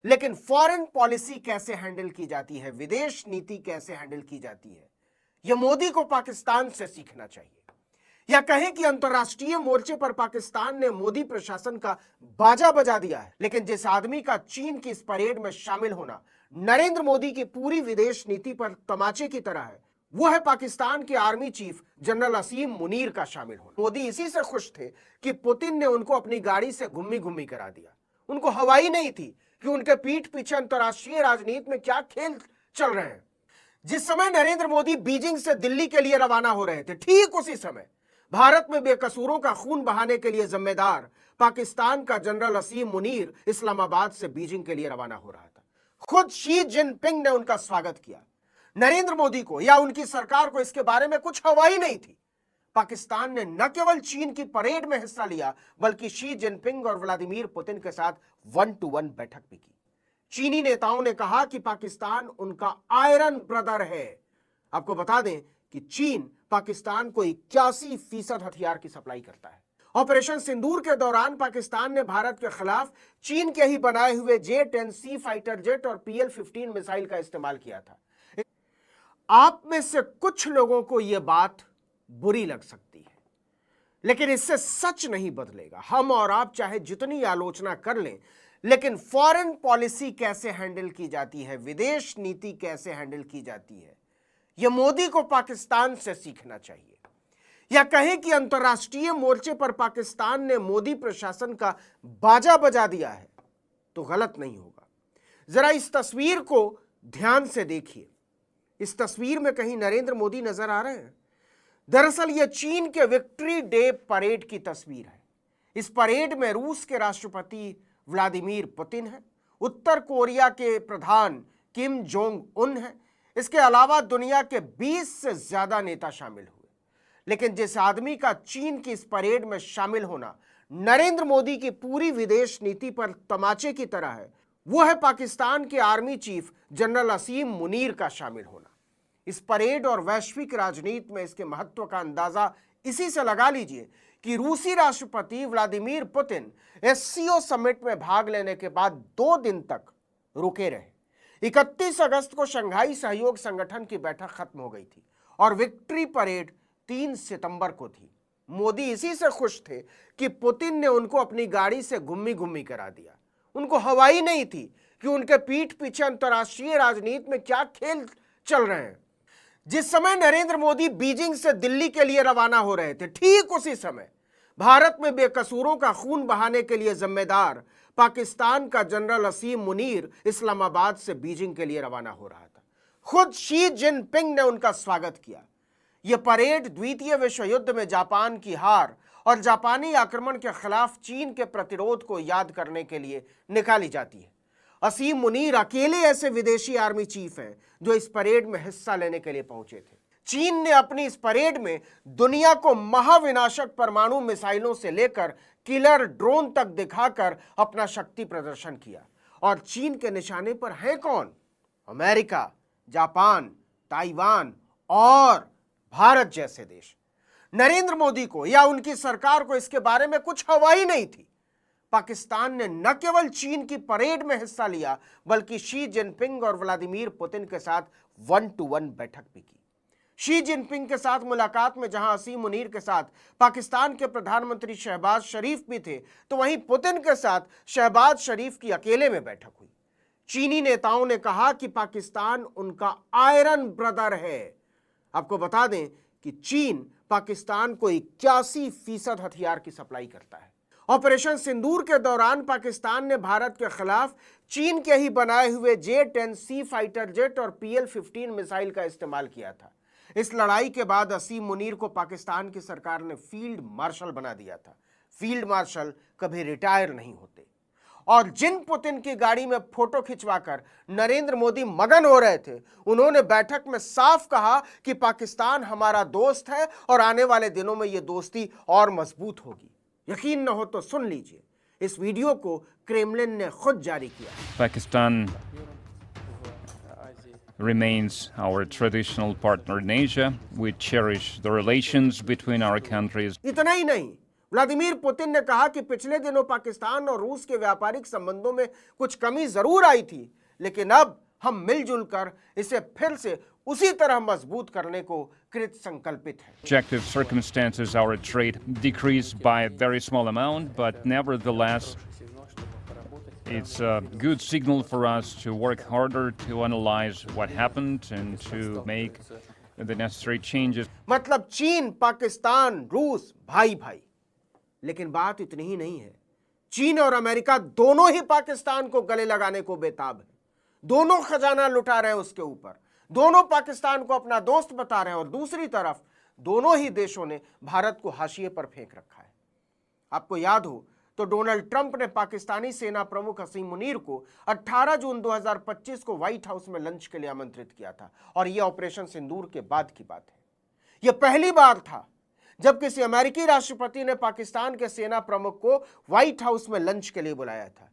लेकिन foreign policy कैसे handle की जाती है, विदेश नीति कैसे हैंडल की जाती है, यह मोदी को पाकिस्तान से सीखना चाहिए। या कहें कि अंतर्राष्ट्रीय मोर्चे पर पाकिस्तान ने मोदी प्रशासन का बाजा बजा दिया है। लेकिन जिस आदमी का चीन की इस परेड में शामिल होना नरेंद्र मोदी की पूरी विदेश नीति पर तमाचे की तरह है, वो है पाकिस्तान के आर्मी चीफ जनरल असीम मुनीर का शामिल होना। मोदी इसी से खुश थे कि पुतिन ने उनको अपनी गाड़ी से घुम्मी घुम्मी करा दिया। उनको हवाई नहीं थी कि उनके पीठ पीछे अंतर्राष्ट्रीय राजनीति में क्या खेल चल रहे हैं। जिस समय नरेंद्र मोदी बीजिंग से दिल्ली के लिए रवाना हो रहे थे, ठीक उसी समय भारत में बेकसूरों का खून बहाने के लिए जिम्मेदार पाकिस्तान का जनरल असीम मुनीर इस्लामाबाद से बीजिंग के लिए रवाना हो रहा था। खुद शी जिनपिंग ने उनका स्वागत किया। नरेंद्र मोदी को या उनकी सरकार को इसके बारे में कुछ हवा ही नहीं थी। पाकिस्तान ने न केवल चीन की परेड में हिस्सा लिया, बल्कि शी जिनपिंग और व्लादिमीर पुतिन के साथ 1-to-1 बैठक भी की। चीनी नेताओं ने कहा कि पाकिस्तान उनका आयरन ब्रदर है। आपको बता दें कि चीन पाकिस्तान को 81% हथियार की सप्लाई करता है। ऑपरेशन सिंदूर के दौरान पाकिस्तान ने भारत के खिलाफ चीन के ही बनाए हुए J-10C फाइटर जेट और PL-15 मिसाइल का इस्तेमाल किया था। आप में से कुछ लोगों को यह बात बुरी लग सकती है, लेकिन इससे सच नहीं बदलेगा। हम और आप चाहे जितनी आलोचना कर लें, लेकिन फॉरेन पॉलिसी कैसे हैंडल की जाती है, विदेश नीति कैसे हैंडल की जाती है, यह मोदी को पाकिस्तान से सीखना चाहिए। या कहें कि अंतर्राष्ट्रीय मोर्चे पर पाकिस्तान ने मोदी प्रशासन का बाजा बजा दिया है, तो गलत नहीं होगा। जरा इस तस्वीर को ध्यान से देखिए। इस तस्वीर में कहीं नरेंद्र मोदी नजर आ रहे हैं? दरअसल यह चीन के विक्ट्री डे परेड की तस्वीर है। इस परेड में रूस के राष्ट्रपति व्लादिमीर पुतिन है, उत्तर कोरिया के प्रधान किम जोंग उन है, इसके अलावा दुनिया के 20 से ज्यादा नेता शामिल हुए। लेकिन जिस आदमी का चीन की इस परेड में शामिल होना नरेंद्र मोदी की पूरी विदेश नीति पर तमाचे की तरह है, वो है पाकिस्तान के आर्मी चीफ जनरल असीम मुनीर का शामिल होना। इस परेड और वैश्विक राजनीति में इसके महत्व का अंदाजा इसी से लगा लीजिए कि रूसी राष्ट्रपति व्लादिमीर पुतिन SCO समिट में भाग लेने के बाद 2 दिन तक रुके रहे। 31 अगस्त को शंघाई सहयोग संगठन की बैठक खत्म हो गई थी और विक्ट्री परेड 3 सितंबर को थी। मोदी इसी से खुश थे कि पुतिन ने उनको अपनी गाड़ी से घुम्मी घुम्मी करा दिया। उनको हवाई नहीं थी कि उनके पीठ पीछे अंतर्राष्ट्रीय राजनीति में क्या खेल चल रहे हैं। जिस समय नरेंद्र मोदी बीजिंग से दिल्ली के लिए रवाना हो रहे थे, ठीक उसी समय भारत में बेकसूरों का खून बहाने के लिए जिम्मेदार पाकिस्तान का जनरल असीम मुनीर इस्लामाबाद से बीजिंग के लिए रवाना हो रहा था। खुद शी जिनपिंग ने उनका स्वागत किया। यह परेड द्वितीय विश्व युद्ध में जापान की हार और जापानी आक्रमण के खिलाफ चीन के प्रतिरोध को याद करने के लिए निकाली जाती है। असीम मुनीर अकेले ऐसे विदेशी आर्मी चीफ हैं जो इस परेड में हिस्सा लेने के लिए पहुंचे थे। चीन ने अपनी इस परेड में दुनिया को महाविनाशक परमाणु मिसाइलों से लेकर किलर ड्रोन तक दिखाकर अपना शक्ति प्रदर्शन किया। और चीन के निशाने पर है कौन? अमेरिका, जापान, ताइवान और भारत जैसे देश। नरेंद्र मोदी को या उनकी सरकार को इसके बारे में कुछ हवा ही नहीं थी। पाकिस्तान ने न केवल चीन की परेड में हिस्सा लिया, बल्कि शी जिनपिंग और व्लादिमीर पुतिन के साथ 1-to-1 बैठक भी की। शी जिनपिंग के साथ मुलाकात में जहां असीम मुनीर के साथ पाकिस्तान के प्रधानमंत्री शहबाज शरीफ भी थे, तो वहीं पुतिन के साथ शहबाज शरीफ की अकेले में बैठक हुई। चीनी नेताओं ने कहा कि पाकिस्तान उनका आयरन ब्रदर है। आपको बता दें कि चीन पाकिस्तान को 81% हथियार की सप्लाई करता है। ऑपरेशन सिंदूर के दौरान पाकिस्तान ने भारत के खिलाफ चीन के ही बनाए हुए J-10C फाइटर जेट और PL-15 मिसाइल का इस्तेमाल किया था। इस लड़ाई के बाद असीम मुनीर को पाकिस्तान की सरकार ने फील्ड मार्शल बना दिया था। फील्ड मार्शल कभी रिटायर नहीं होते। और जिन पुतिन की गाड़ी में फोटो खिंचवाकर नरेंद्र मोदी मगन हो रहे थे, उन्होंने बैठक में साफ कहा कि पाकिस्तान हमारा दोस्त है और आने वाले दिनों में यह दोस्ती और मजबूत होगी। यकीन न हो तो सुन लीजिए, इस वीडियो को क्रेमलिन ने खुद जारी किया। Pakistan remains our traditional partner in Asia. We cherish the relations between our countries. इतना ही नहीं, व्लादिमीर पुतिन ने कहा कि पिछले दिनों पाकिस्तान और रूस के व्यापारिक संबंधों में कुछ कमी जरूर आई थी, लेकिन अब हम मिलजुल कर इसे फिर से उसी तरह मजबूत करने को कृत संकल्पित हैं। Objective circumstances, our trade decreased by a very small amount, but nevertheless, it's a good signal for us to work harder to analyze what happened and to make the necessary changes. मतलब चीन, पाकिस्तान, रूस भाई भाई। लेकिन बात इतनी ही नहीं है। चीन और अमेरिका दोनों ही पाकिस्तान को गले लगाने को बेताब है। दोनों खजाना लुटा रहे हैं उसके ऊपर, दोनों पाकिस्तान को अपना दोस्त बता रहे हैं, और दूसरी तरफ दोनों ही देशों ने भारत को हाशिए पर फेंक रखा है। आपको याद हो तो डोनाल्ड ट्रंप ने पाकिस्तानी सेना प्रमुख हसीम मुनीर को 18 जून 2025 को व्हाइट हाउस में लंच के लिए आमंत्रित किया था, और यह ऑपरेशन सिंदूर के बाद की बात है। यह पहली बार था जब किसी अमेरिकी राष्ट्रपति ने पाकिस्तान के सेना प्रमुख को व्हाइट हाउस में लंच के लिए बुलाया था।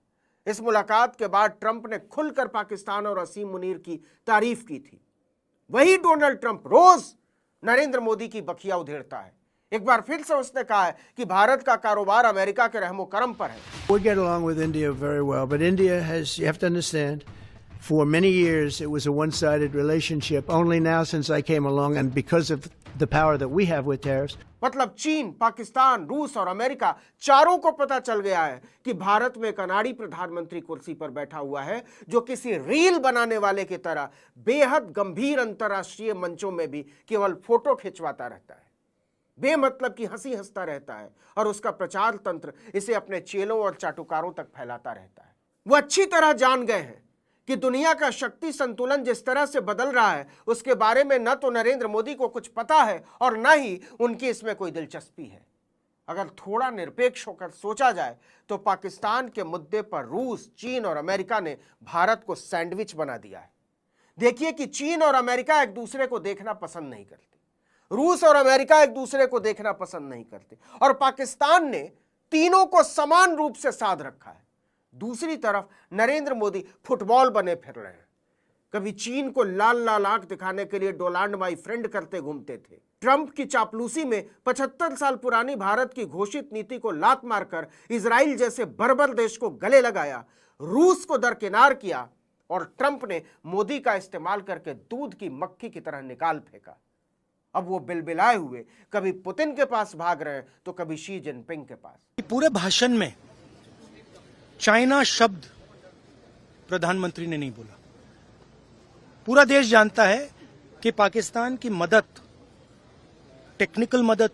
इस मुलाकात के बाद ट्रंप ने खुलकर पाकिस्तान और हसीम मुनीर की तारीफ की थी। वही डोनाल्ड ट्रंप रोज नरेंद्र मोदी की बखिया उधेड़ता है। एक बार फिर से उसने कहा है कि भारत का कारोबार अमेरिका के रहमो करम पर है। We get along with India very well, but India has, you have to understand, for many years it was a one-sided relationship. Only now since I came along and because of the power that we have with tariffs. मतलब चीन, पाकिस्तान, रूस और America चारों को पता चल गया है कि भारत में एक अनाड़ी प्रधानमंत्री कुर्सी पर बैठा हुआ है, जो किसी रील बनाने वाले की तरह बेहद गंभीर अंतर्राष्ट्रीय मंचों में भी केवल फोटो खिंचवाता रहता है, बेमतलब की हंसी हंसता रहता है, और उसका प्रचार तंत्र इसे अपने चेलों और चाटुकारों तक फैलाता रहता है। वो अच्छी तरह जान गए हैं कि दुनिया का शक्ति संतुलन जिस तरह से बदल रहा है, उसके बारे में न तो नरेंद्र मोदी को कुछ पता है और न ही उनकी इसमें कोई दिलचस्पी है। अगर थोड़ा निरपेक्ष होकर सोचा जाए तो पाकिस्तान के मुद्दे पर रूस, चीन और अमेरिका ने भारत को सैंडविच बना दिया है। देखिए कि चीन और अमेरिका एक दूसरे को देखना पसंद नहीं करते, रूस और अमेरिका एक दूसरे को देखना पसंद नहीं करते, और पाकिस्तान ने तीनों को समान रूप से साध रखा है। दूसरी तरफ नरेंद्र मोदी फुटबॉल बने फिर रहे हैं। कभी चीन को लाल लाल आंख दिखाने के लिए डोनाल्ड माई फ्रेंड करते घूमते थे। ट्रंप की चापलूसी में 75 साल पुरानी भारत की घोषित नीति को लात मारकर इजराइल जैसे बर्बर देश को गले लगाया, रूस को दरकिनार किया, और ट्रंप ने मोदी का इस्तेमाल करके दूध की मक्खी की तरह निकाल फेंका। अब वो बिलबिलाए हुए कभी पुतिन के पास भाग रहे हैं तो कभी शी जिनपिंग के पास। पूरे भाषण में चाइना शब्द प्रधानमंत्री ने नहीं बोला। पूरा देश जानता है कि पाकिस्तान की मदद, टेक्निकल मदद,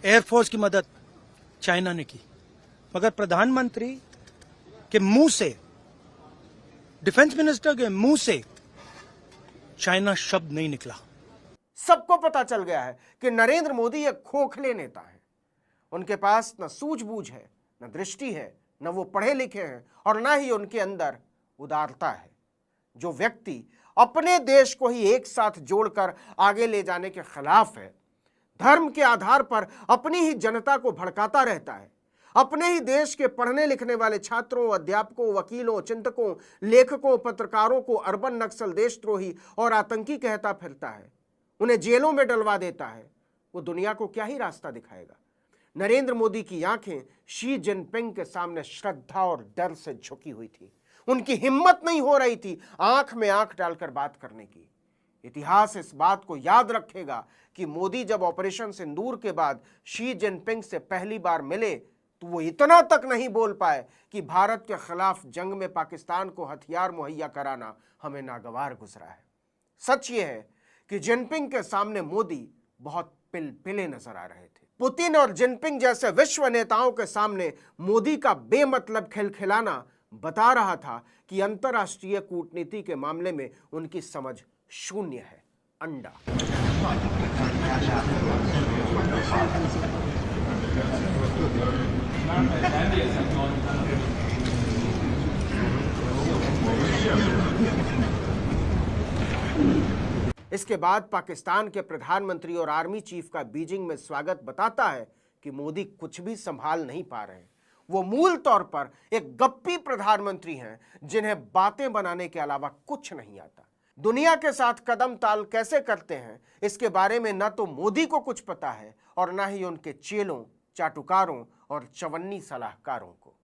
एयरफोर्स की मदद चाइना ने की, मगर प्रधानमंत्री के मुंह से, डिफेंस मिनिस्टर के मुंह से चाइना शब्द नहीं निकला। सबको पता चल गया है कि नरेंद्र मोदी एक खोखले नेता है। उनके पास न सूझबूझ है, न दृष्टि है, न वो पढ़े लिखे हैं, और न ही उनके अंदर उदारता है। जो व्यक्ति अपने देश को ही एक साथ जोड़कर आगे ले जाने के खिलाफ है, धर्म के आधार पर अपनी ही जनता को भड़काता रहता है, अपने ही देश के पढ़ने लिखने वाले छात्रों, अध्यापकों, वकीलों, चिंतकों, लेखकों, पत्रकारों को अर्बन नक्सल, देशद्रोही और आतंकी कहता फिरता है, उन्हें जेलों में डलवा देता है, वो दुनिया को क्या ही रास्ता दिखाएगा। नरेंद्र मोदी की आंखें शी जिनपिंग के सामने श्रद्धा और डर से झुकी हुई थी। उनकी हिम्मत नहीं हो रही थी आंख में आंख डालकर बात करने की। इतिहास इस बात को याद रखेगा कि मोदी जब ऑपरेशन सिंदूर के बाद शी जिनपिंग से पहली बार मिले तो वो इतना तक नहीं बोल पाए कि भारत के खिलाफ जंग में पाकिस्तान को हथियार मुहैया कराना हमें नागवार गुजरा है। सच ये है कि जिनपिंग के सामने मोदी बहुत पिलपिले नजर आ रहे थे। पुतिन और जिनपिंग जैसे विश्व नेताओं के सामने मोदी का बेमतलब खिलखिलाना बता रहा था कि अंतर्राष्ट्रीय कूटनीति के मामले में उनकी समझ शून्य है। अंडा। इसके बाद पाकिस्तान के प्रधानमंत्री और आर्मी चीफ का बीजिंग में स्वागत बताता है कि मोदी कुछ भी संभाल नहीं पा रहे हैं। वो मूल तौर पर एक गप्पी प्रधानमंत्री हैं जिन्हें बातें बनाने के अलावा कुछ नहीं आता। दुनिया के साथ कदम ताल कैसे करते हैं इसके बारे में न तो मोदी को कुछ पता है और न ही उनके चेलों, चाटुकारों और चवन्नी सलाहकारों को।